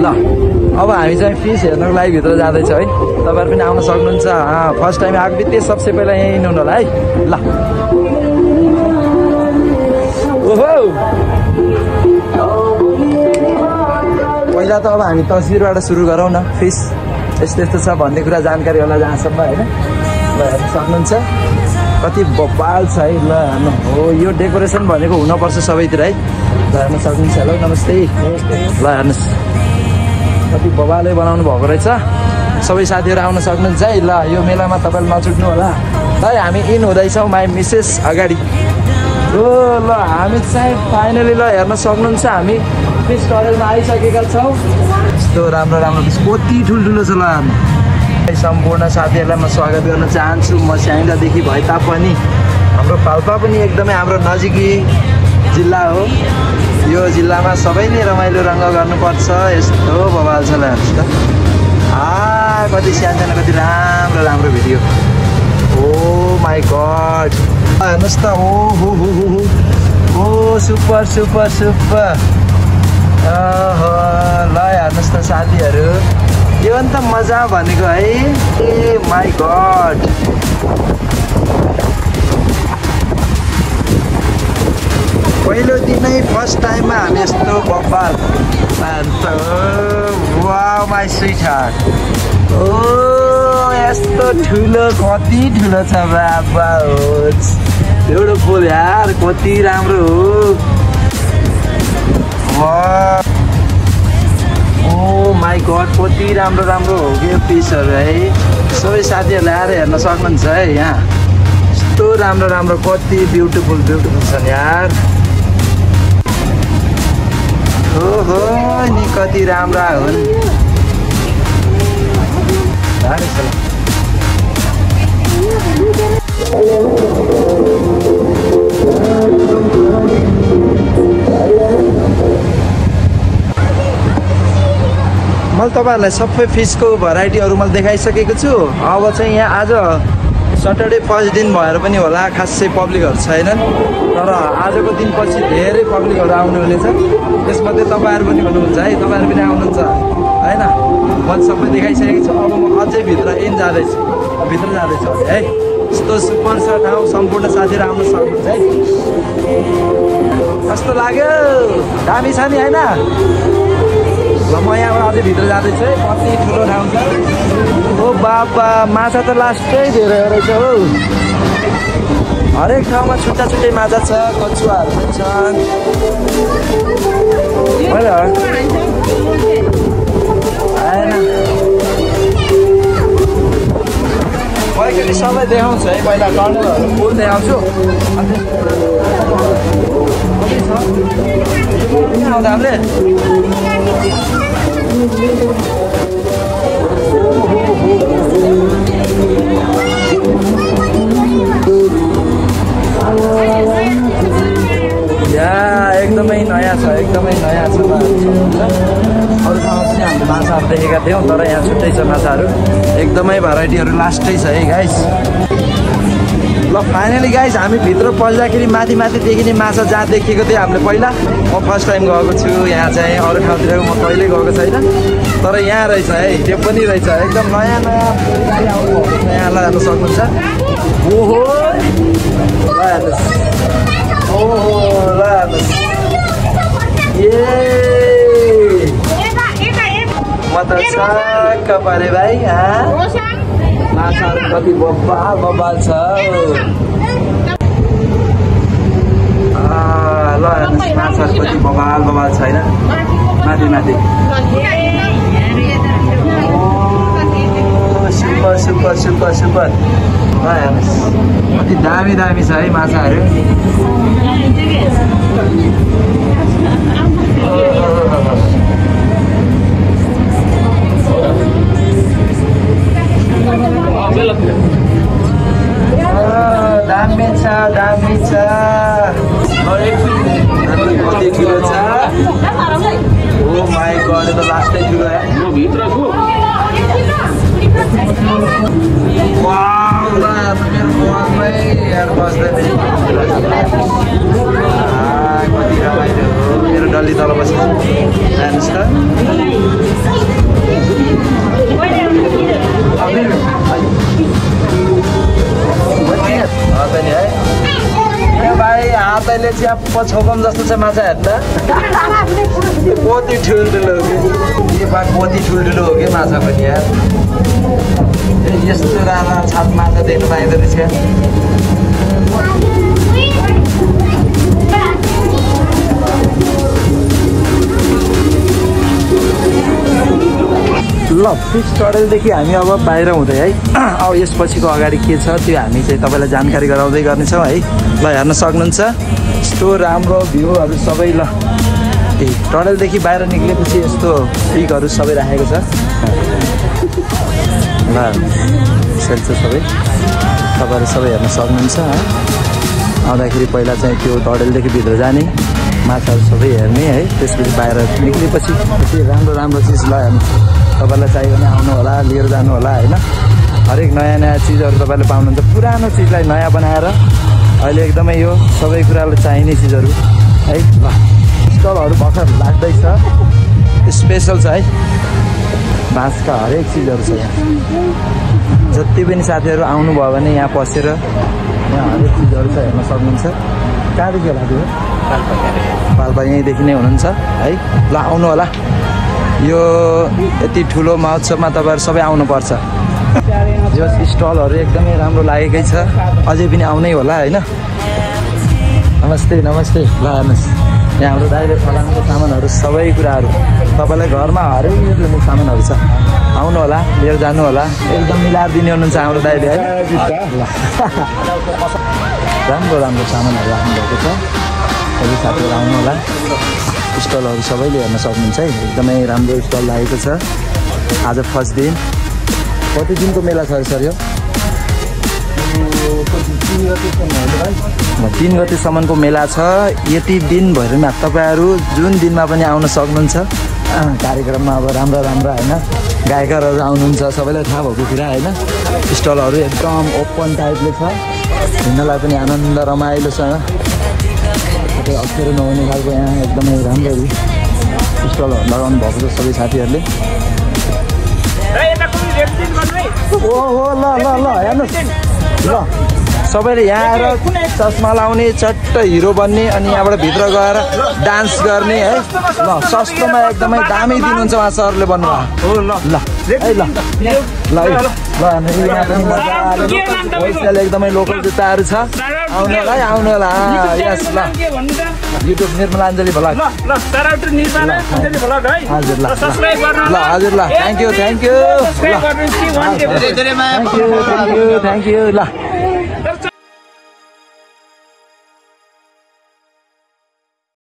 ल अब हामी चाहिँ फिस हेर्नको लागि भित्र जाँदैछ है। तपाईँहरू पनि आउन सक्नुहुन्छ। फर्स्ट टाइम आएको बित्तिकै सबसे पहिला यहीँ हिँड्नु होला है। ल ओहो पहिला त अब हामी तस्बिरबाट सुरु गरौँ न। फिस यस्तो यस्तो छ भन्ने कुरा जानकारी होला जहाँसम्म होइन। ल हेर्न सक्नुहुन्छ कति बबाल छ है। ल हेर्नु हो यो डेकोरेसन भनेको हुनपर्छ सबैतिर है। ल हेर्न सक्नुहुन्छ। हेलो नमस्ते। ल हेर्नुहोस् कति बबालै बनाउनु भएको रहेछ। सबै साथीहरू आउन सक्नुहुन्छ है। ल यो मेलामा तपाईँले नछुट्नु होला है। हामी इन हुँदैछौँ माई मिसेस अगाडि। हो ल हामी चाहिँ फाइनली ल हेर्न सक्नुहुन्छ हामी फिस टरेलमा आइसकेका छौँ। यस्तो राम्रो राम्रो फिस कति ठुल्ठुलो छ। ल सम्पूर्ण साथीहरूलाई म स्वागत गर्न चाहन्छु। म स्याङ्जादेखि भए तापनि हाम्रो पाल्पा पनि एकदमै हाम्रो नजिकी जिल्ला हो। यो जिल्लामा सबै नै रमाइलो रङ्ग गर्नुपर्छ। यस्तो बवाल छ। ल हेर्नुहोस् त कति सानसानो कति राम्रो राम्रो भिडियो। ओ माई गड हेर्नुहोस् त। ओ हो हो हो हो सुपर सुपर सुपर। ल हेर्नुहोस् त साथीहरू यो अन्त मजा भनेको है। ए माई गड पहिलो दिनै फर्स्ट टाइममा हामी यस्तो बब्बाल वाउ माई स्विट हार्ट। ओ यस्तो ठुलो कति ठुलो छ बाबा हो ब्युटिफुल यार कति राम्रो हो। ओ माई गड कति राम्रो राम्रो हो कि यो पिसहरू है। सबै साथीहरूले आएर हेर्न सक्नुहुन्छ है। यहाँ यस्तो राम्रो राम्रो कति ब्युटिफुल ब्युटिफुल छन् यार। ओहो नि कति राम्रा हुन्। मैले तपाईँहरूलाई सबै फिसको भराइटीहरू मैले देखाइसकेको छु। अब चाहिँ यहाँ आज सटरडे फर्स्ट दिन भएर पनि होला खासै पब्लिकहरू छैनन्। तर आजको दिनपछि धेरै पब्लिकहरू आउनु हुनेछ। त्यसमध्ये तपाईँहरू पनि हुनुहुन्छ है। तपाईँहरू पनि आउनुहुन्छ होइन। मैले सबै देखाइसकेको छु। अब म अझै भित्र जाँदैछु है। यस्तो सुपर छ ठाउँ। सम्पूर्ण साथीहरू आउन सक्नुहुन्छ है। कस्तो लाग्यो दामी छ नि होइन। ल म यहाँबाट अझै भित्र जाँदैछु है। कति ठुलो ठाउँ छ। ओ बाबा माछा त लास्टै धेरै रहेछ हौ। हरेक ठाउँमा छुट्टा छुट्टै माछा छ। कछुवाहरू पनि छन्। पहिला सबै देखाउँछु है। पहिला टर्नरहरू फुल देखाउँछु। आउँदा हामीले एकदमै नयाँ छ एकदमै नयाँ छ। अरू ठाउँमा पनि हामीले माछाहरू देखेका थियौँ तर यहाँ छुट्टै छ माछाहरू। एकदमै भेराइटीहरू लास्टै छ है गाइस। ल फाइनली गाइस हामी भित्र पस्दाखेरि माथि माथि देखिने माछा जहाँ देखेको थियो हामीले पहिला। म फर्स्ट टाइम गएको छु यहाँ चाहिँ। अरू ठाउँतिर म कहिल्यै गएको छैन तर यहाँ रहेछ है। त्यो पनि रहेछ एकदम नयाँ नयाँ यहाँ ल हेर्न सक्नुहुन्छ। ओहो ल हेर्नुहोस्। ओहो ल हेर्नुहोस्। म त छक्क परे भाइ। माछाहरू कति बब्बाल बब्बाल छ। ल हेर्नुहोस् माछाहरू कति बब्बाल बब्बाल छैन माथि माथि। Super super super super. ल हेर्नुहोस् कति दामी दामी छ है माछाहरू। दामी छ दामी छ। कति ठुलो छ। ओ माई गड त लास्टै ठुलो भित्र छु। वाउ ल मेरो फोनमै यार बस्दै कति रमाइलो। मेरो डल्ली तल बसेको हेर्नुहोस् त है भाइ हातैले चाहिँ पछौकम जस्तो छ माछा हेर्दा कति ठुल्ठुलो हो कि यो बाघ कति ठुल्ठुलो हो कि माछा पनि यार यस्तो राना छाप माछा देख्नु पाइँदो रहेछ ल फिस टडेलदेखि हामी अब बाहिर हुँदै है अब यसपछिको अगाडि के छ त्यो हामी चाहिँ तपाईँलाई जानकारी गराउँदै गर्नेछौँ है ल हेर्न सक्नुहुन्छ यस्तो राम्रो भ्यूहरू सबै ल टडेलदेखि बाहिर निक्लेपछि यस्तो पिकहरू सबै राखेको छ ल यसरी चाहिँ सबै तपाईँहरू सबै हेर्न सक्नुहुन्छ आउँदाखेरि पहिला चाहिँ त्यो टडेलदेखि भित्र जाने माछाहरू सबै हेर्ने है त्यसपछि बाहिर निक्लेपछि राम्रो राम्रो चिज ल हेर्नु तपाईँलाई चाहियो भने आउनु होला लिएर जानु होला होइन हरेक नयाँ नयाँ चिजहरू तपाईँले पाउनुहुन्छ पुरानो चिजलाई नयाँ बनाएर अहिले एकदमै यो सबै कुरालाई चाहिने चिजहरू है ल स्टलहरू भर्खर लाग्दैछ स्पेसल छ है बाँसका हरेक चिजहरू छ यहाँ जति पनि साथीहरू आउनुभयो भने यहाँ पसेर यहाँ हरेक चिजहरू छ हेर्न सक्नुहुन्छ कहाँदेखि होला त्यो पाल्पा यहीँदेखि नै हुनुहुन्छ है ल आउनु होला यो यति ठुलो महोत्सवमा तपाईँहरू सबै आउनुपर्छ यो स्टलहरू एकदमै राम्रो लागेकै छ अझै पनि आउनै होला होइन नमस्ते नमस्ते ल हेर्नुहोस् यहाँ हाम्रो दाइले फलाएको सामानहरू सबै कुराहरू तपाईँलाई घरमा हरेक दिने सामानहरू छ आउनु होला लिएर जानु होला एकदम मिलाएर दिने हुनुहुन्छ हाम्रो दाइले है ल राम्रो राम्रो सामानहरू राख्नुभएको छ सबै साथीहरू आउनु होला स्टलहरू सबैले हेर्न सक्नुहुन्छ है एकदमै राम्रो स्टल लागेको छ आज फर्स्ट दिन कति दिनको मेला छ सर यो 3 गतेसम्मको मेला छ यति दिनभरिमा तपाईँहरू जुन दिनमा पनि आउन सक्नुहुन्छ कार्यक्रममा अब राम्रो राम्रो होइन गायकहरू आउनुहुन्छ सबैलाई थाहा भएको कुरा होइन स्टलहरू एकदम ओपन टाइपले छ हिँड्नलाई पनि आनन्द रमाइलो छ अप्ठ्यारो नहुने खालको यहाँ एकदमै राम्ररी स्टलहरू लगाउनु भएको छ सबै साथीहरूले ओहो ल ल ल हेर्नुहोस् ल सबैले यहाँ आएर चस्मा लाउने चट्ट हिरो बन्ने अनि यहाँबाट भित्र गएर डान्स गर्ने है ल सस्तोमा एकदमै दामी दिनुहुन्छ उहाँ सरले भन्नुभयो हो ल ल है ल ल ल एकदमै लोकल जुत्ताहरू छ आउनु होला आउनु होला यस ल युट्युब निर्मलाञ्जली भ्लग हजुर ल ल हजुर ल थ्याङ्क यू थ्याङ्क यू ल थ्याङ्क यू ल